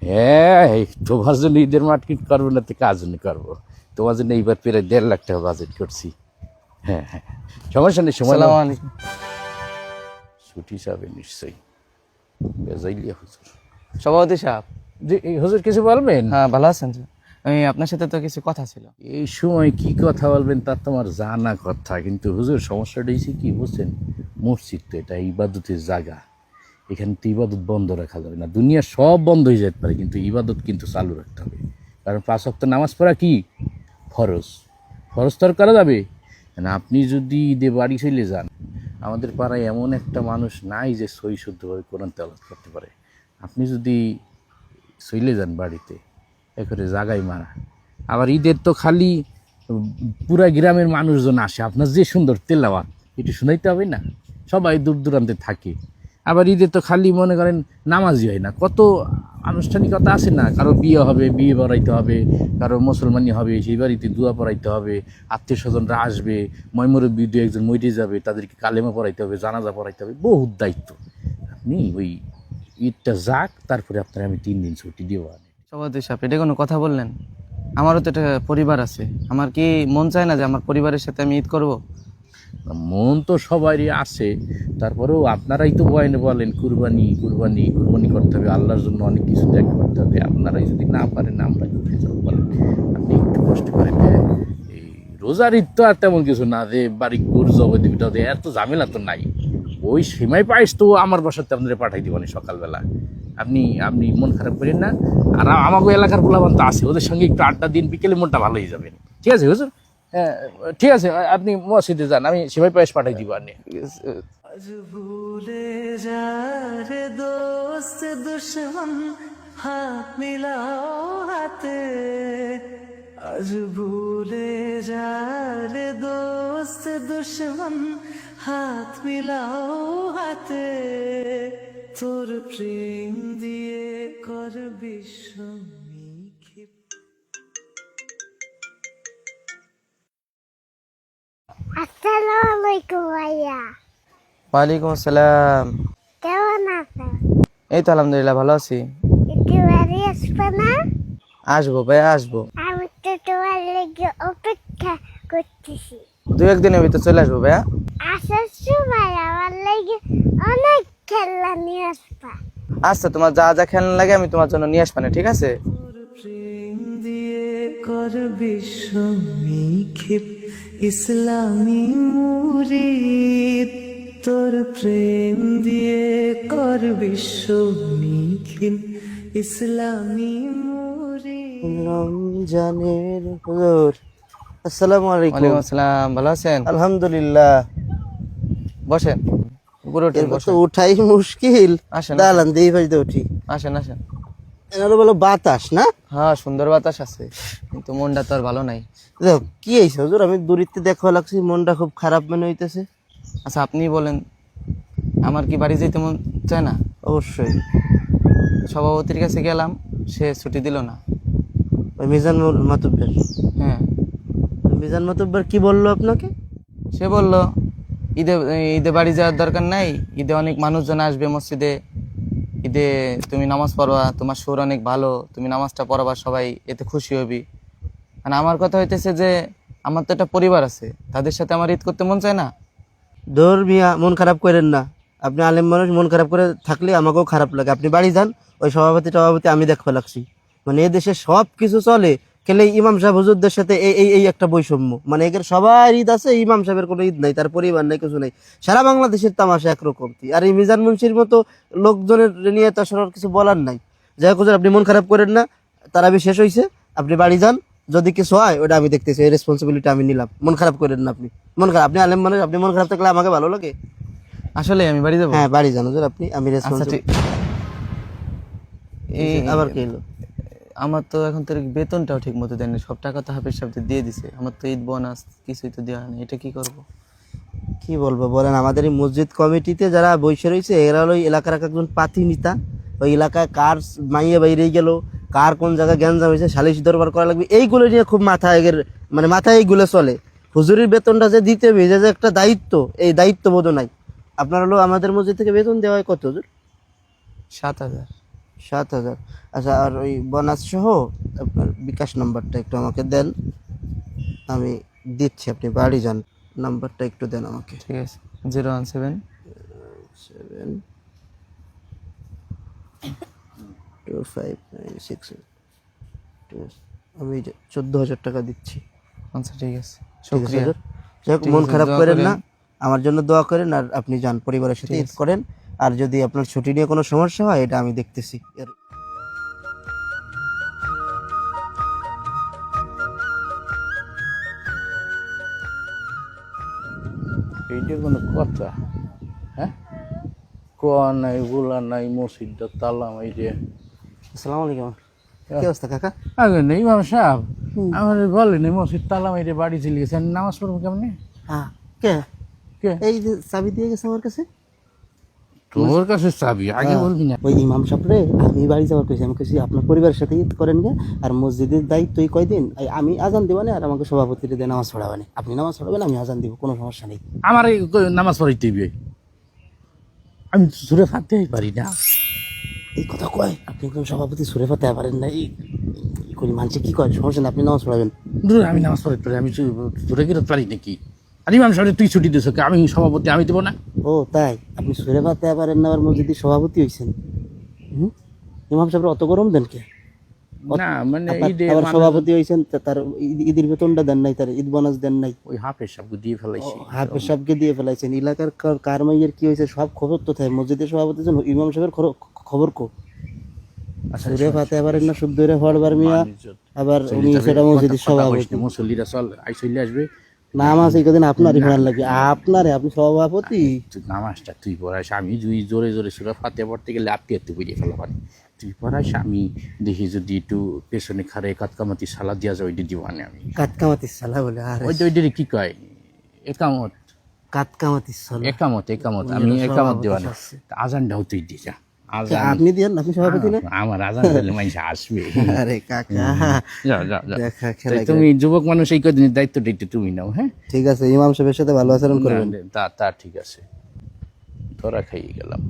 হ্যাঁ, তোমার জন্য ঈদের মার্কেট করবো না তো কাজ জন্য করবো। তোমার জন্য এইবার প্রায় 1.5 লাখ টাকা বাজেট করছি। হ্যাঁ হ্যাঁ, সমস্যা নেই, সময় আসসালামু আলাইকুম। ছুটি যাবে নিশ্চয়ই। বেজাইলিয়া হুজুর। সভাপতি সাহেব। জি এই হুজুর কিছু বলবেন? হ্যাঁ, ভালো আছেন স্যার? আমি আপনার সাথে তো কিছু কথা ছিল। এই সময় কি কথা বলবেন তা তোমার জানা কথা, কিন্তু হুজুর সমস্যাটা হয়েছে কি বুঝছেন, মসজিদ তো এটা ইবাদতের জায়গা, এখানে তো ইবাদত বন্ধ রাখা যাবে না। দুনিয়া সব বন্ধ হয়ে যেতে পারে, কিন্তু ইবাদত কিন্তু চালু রাখতে হবে। কারণ 5 ওয়াক্ত নামাজ পড়া কি ফরজ, ফরজ তো আর করা যাবে না। আপনি যদি ঈদে বাড়ি চলে যান, আমাদের পাড়ায় এমন একটা মানুষ নাই যে সই শুদ্ধভাবে কোরআন তেলাওয়াত করতে পারে। আপনি যদি চলে যান বাড়িতে, একেবারে জাগাই মারা। আবার ঈদের তো খালি পুরা গ্রামের মানুষজন আসে, আপনার যে সুন্দর তেলাওয়াত একটু শুনাইতে হবে না, সবাই দূর দূরান্তে থাকে। আবার ঈদে তো খালি মনে করেন নামাজই হয় না, কত আনুষ্ঠানিকতা আছে না, কারো বিয়ে হবে, বিয়ে পড়াইতে হবে, কারো মুসলমানি হবে, সেই বাড়িতে দোয়া পড়াইতে হবে, আত্মীয় স্বজনরা আসবে, ময়মুরব্বী দু একজন মরে যাবে, তাদেরকে কালেমা পড়াইতে হবে, জানাজা পড়াইতে হবে, বহুত দায়িত্ব। আপনি ওই ঈদটা যাক, তারপরে আপনার আমি 3 দিন ছুটি দিব। সভাপতি সাহেব, এটা কোনো কথা বললেন? আমারও তো একটা পরিবার আছে, আমার কি মন চায় না যে আমার পরিবারের সাথে আমি ঈদ করব? মন তো সবারই আছে, তারপরেও আপনারাই তো বয়ানে বলেন কুরবানি কুরবানি কুরবানি করতে হবে, আল্লাহর জন্য অনেক কিছু ত্যাগ করতে হবে। আপনারাই যদি না পারেন, আমরা কোথায় যাবো বলেন? আপনি একটু কষ্ট করেন। হ্যাঁ, এই রোজার ঈদ তো আর তেমন কিছু না যে বাড়ি গরু জবাই দিবি, তাদের এত ঝামেলা তো নাই। ওই সেমাই পায়েস তো আমার বাসাতে আপনাদের পাঠাই দিবানি সকালবেলা। আপনি আপনি মন খারাপ করেন না। আর আমাকে এলাকার পোলাপান তো আছে, ওদের সঙ্গে একটু আড্ডা দিন, বিকেলে মনটা ভালো হয়ে যাবে। ঠিক আছে হুজুর? হ্যাঁ ঠিক আছে, আপনি মসজিদে যান, আমি সেমাই পায়েস পাঠাই দিব। আপনি আজ ভুলে যা রে দোস্ত দুশ্মন হাত মিলাও হাতে, আজ ভুলে যা রে দোস্ত দুশ্মন হাত মিলাও হাতে, তোর প্রেম দিয়ে কর বিশ্ব নিক্ষেপ। আসসালামু আলাইকুম ভাইয়া, ওয়ালাইকুম আসসালাম। কেমন আছেন? এই তো আলহামদুলিল্লাহ ভালো আছি। একটু বাড়ি আসবে না? আসবো ভাই, আসবো। আমি তো তোমার লেগে অপেক্ষা করতেছি। 2-1 দিনের ভিতর চলে আসবো ভাইয়া। আসার সময় আমার লেগে অনেক খেলনা নিয়ে আসবা। আচ্ছা, তোমার যা যা খেলনা লাগে আমি তোমার জন্য নিয়ে আসবানে, ঠিক আছে? তোর প্রেম দিয়ে কর বিশ্ব নিক্ষেপ ইসলামী মুরিদ, তোর প্রেম দিয়ে কর বিশ্ব নিক্ষেপ ইসলামী মুরিদ। রমজানের হুজুর, আসসালামু আলাইকুম। ওয়ালাইকুম আসসালাম, ভালো আছেন? আলহামদুলিল্লাহ। বসেন, উপরে উঠেন, এবার তো বসেন। উঠাই মুশকিল। আসেন, দাঁড়ান দিয়ে পাশে উঠি। আসেন আসেন। এনারও বলো বাতাস না? হ্যাঁ, সুন্দর বাতাস আছে, কিন্তু মনটা তো আর ভালো নাই। দেখো কি হয়েছে হুজুর, আমি দূরিত্বে দেখা লাগছি, মনটা খুব খারাপ মনে হইতেছে। আচ্ছা, আপনি বলেন, আমার কি বাড়ি যেতে মন চায় না? অবশ্যই। সভাপতির কাছে গেলাম, সে ছুটি দিল না। ওই মিজান মাতুব্বর, হ্যাঁ, মিজান মাতুব্বর কি বললো আপনাকে? সে বলল ঈদে ঈদে বাড়ি যাওয়ার দরকার নাই, ঈদে অনেক মানুষজন আসবে মসজিদে, ঈদে তুমি নামাজ পড়বা, তোমার সুর অনেক ভালো, তুমি নামাজটা পড়াবা, সবাই এতে খুশি হবি। আর আমার কথা হইতেছে যে আমার তো একটা পরিবার আছে, তাদের সাথে আমার ঈদ করতে মন চায় না। ধর মিয়া, মন খারাপ করেন না। আপনি আলেম মানুষ, মন খারাপ করে থাকলে আমাকেও খারাপ লাগে। আপনি বাড়ি যান, ওই সভাপতি আমি দেখতে লাগছি। মানে এই দেশে সব কিছু চলে, খেলে ইমাম সাহেব হুজুরদের সাথে এই এই এই একটা বৈষম্য। মানে এদের সবার ঈদ আছে, ইমাম সাহেবের কোনো ঈদ নাই, তার পরিবার নাই, কিছু নাই। সারা বাংলাদেশের তামাশা একরকম। আর এই মিজান মুন্সির মতো লোকজনের নিয়ে তো আসলে কিছু বলার নাই। যাই হোক হুজুর, আপনি মন খারাপ করেন না, তারাবি শেষ হয়েছে, আপনি বাড়ি যান। যদি কিছু হয় ওটা আমি দেখতেছি, এই রেসপন্সিবিলিটি আমি নিলাম। মন খারাপ করেন না আপনি। মন খারাপ, আপনি আলেম মানুষ, আপনি মন খারাপ থাকলে আমাকে ভালো লাগে। আসলে আমি বাড়ি যাবো। হ্যাঁ বাড়ি যান হুজুর আপনি, আমি আচ্ছা রেসপন্সিবল। ঠিক। এই আবার কি হলো? আমার তো এখন তো বেতনটাও ঠিক মতো দেয়নি, সব টাকা তো হাফের সাথে দিয়ে দিছে, আমার তো ঈদ বোনাস কিছুই তো দেওয়া হয়নি, এটা কি করব? কি বলবো বলেন, আমাদের এই মসজিদ কমিটিতে যারা বসে রয়েছে এরা হলো এলাকার একজন পাতি নেতা। ওই এলাকায় কার মাইয়ে বাইরে গেল, কার কোন জায়গায় গ্যাঞ্জাম হয়েছে, সালিশ দরবার করা লাগবে, এইগুলো নিয়ে খুব মাথায় মানে মাথায় এইগুলো চলে। হুজুরের বেতনটা যে দিতে হবে, যে একটা দায়িত্ব, এই দায়িত্ববোধ নাই। আপনার হলো আমাদের মসজিদ থেকে বেতন দেওয়া হয় কত হুজুর? 7,000। 7,000। আচ্ছা, আর ওই বোনাস সহ আপনার বিকাশ নাম্বারটা একটু আমাকে দেন, আমি দিচ্ছি, আপনি বাড়ি যান। নাম্বারটা একটু দেন আমাকে। ঠিক আছে, 017 72596। আমি 14,000 টাকা দিচ্ছি। আচ্ছা ঠিক আছে, ঠিক আছে শুক্রিয়া। হুজুর। যাই হোক, ঠিক মন আছে, খারাপ দোয়া করেন করেন। না, আমার জন্য দোয়া করেন, আর আপনি যান পরিবারের সাথে ঠিক ঈদ আছে। করেন। আর যদি আপনার ছুটি নিয়ে কোনো সমস্যা হয়, এটা আমি দেখতেছি। এইটা কোনো কথা? হ্যাঁ, কোয়া নাই, বলা নাই, মসজিদটা তালা মাইরে। আসসালামু আলাইকুম। কি অবস্থা কাকা? আগে নেই ইমাম সাহেব, আমার বলেনি মসজিদ তালা মাইরে বাড়ি চলে গেছে, আমি নামাজ পড়বো কেমনি? হ্যাঁ, কে? কে? এই যে চাবি দিয়ে গেছে আমার কাছে। তোর কাছে চাবি আগে বলবি না? ওই ইমাম সাহেবরে আমি বাড়ি যাওয়ার কইছি, আমি কইছি আপনার পরিবারের সাথে ঈদ করেন গে, আর মসজিদের দায়িত্ব এই কয়দিন আমি আজান দিবানে, আর আমাকে সভাপতির দিয়ে নামাজ পড়াবানে। আপনি নামাজ পড়াবেন, আমি আজান দিব, কোনো সমস্যা নেই। আমার এই নামাজ পড়াইতে দিবে? আমি সুরে ফাতে পারি না। এই কথা কয়? আপনি একদম সভাপতি সুরে ফাতে পারেন না, এই করি মানছে কি কয়, সমস্যা নেই, আপনি নামাজ পড়াবেন। দূর, আমি নামাজ পড়াইতে পারি, আমি সুরে কিরত পারি নাকি? আর ইমাম সাহেব তুই ছুটি দিস, আমি সভাপতি, আমি দেবো না? ও তাই? আপনি সুরে ফাতে পারেন না, আর মসজিদের সভাপতি হইছেন? ইমাম সাহেব অত গরম দেন কে? না মানে ঈদে আবার মানুষ- সভাপতি হইছেন, তার ঈদের বেতনটা দেন নাই, তার ঈদ বোনাস দেন নাই। ওই হাফেজ সাহেবকে দিয়ে ফেলাইছি। হাফেজ সাহেবকে দিয়ে ফেলাইছেন। এলাকার কার মাইয়ের কি হয়েছে সব খবর তো থাকে, মসজিদের সভাপতি জন ইমাম সাহেবের খবর কো? আচ্ছা, সুরে ফাতে পারেন না, শুদ্ধ করে হড়বার মিয়া, আবার উনি সেটা মসজিদের সভাপতি। মুসল্লিরা চল চলে আসবে, নামাজ এই কদিন আপনারই পড়ার লাগে, আপনি সভাপতি। তুই নামাজটা তুই পড়াইস, আমি দুই জোরে জোরে সুরা ফাতে পড়তে গেলে আত্মীয়ত্ব বুঝিয়ে ফেলা পারি। তুই পড়াইস, আমি দেখি যদি একটু পেছনে খারে কাতকামাতি সালা দিয়া যায়, ওইটা দিবানে আমি। কাতকামাতি সালা বলে? আর ওইটা কি কয়? একামত, কাতকামাতি সালা একামত আমি একামত দিবানে। আজানটাও তুই দি যা। আজান আপনি দিয়েন, আপনি সভাপতি না? আমার আজান দিলে মানুষ আসবে। আরে কাকা, যাও যাও যাও। দেখা তাই খেলা। তুমি যুবক মানুষ, এই কদিনের দায়িত্বটা একটু তুমি নাও। হ্যাঁ, ঠিক আছে, ইমাম সাহেবের সাথে ভালো আচরণ করবেন। তা ঠিক আছে, ধরা খাইয়ে গেলাম।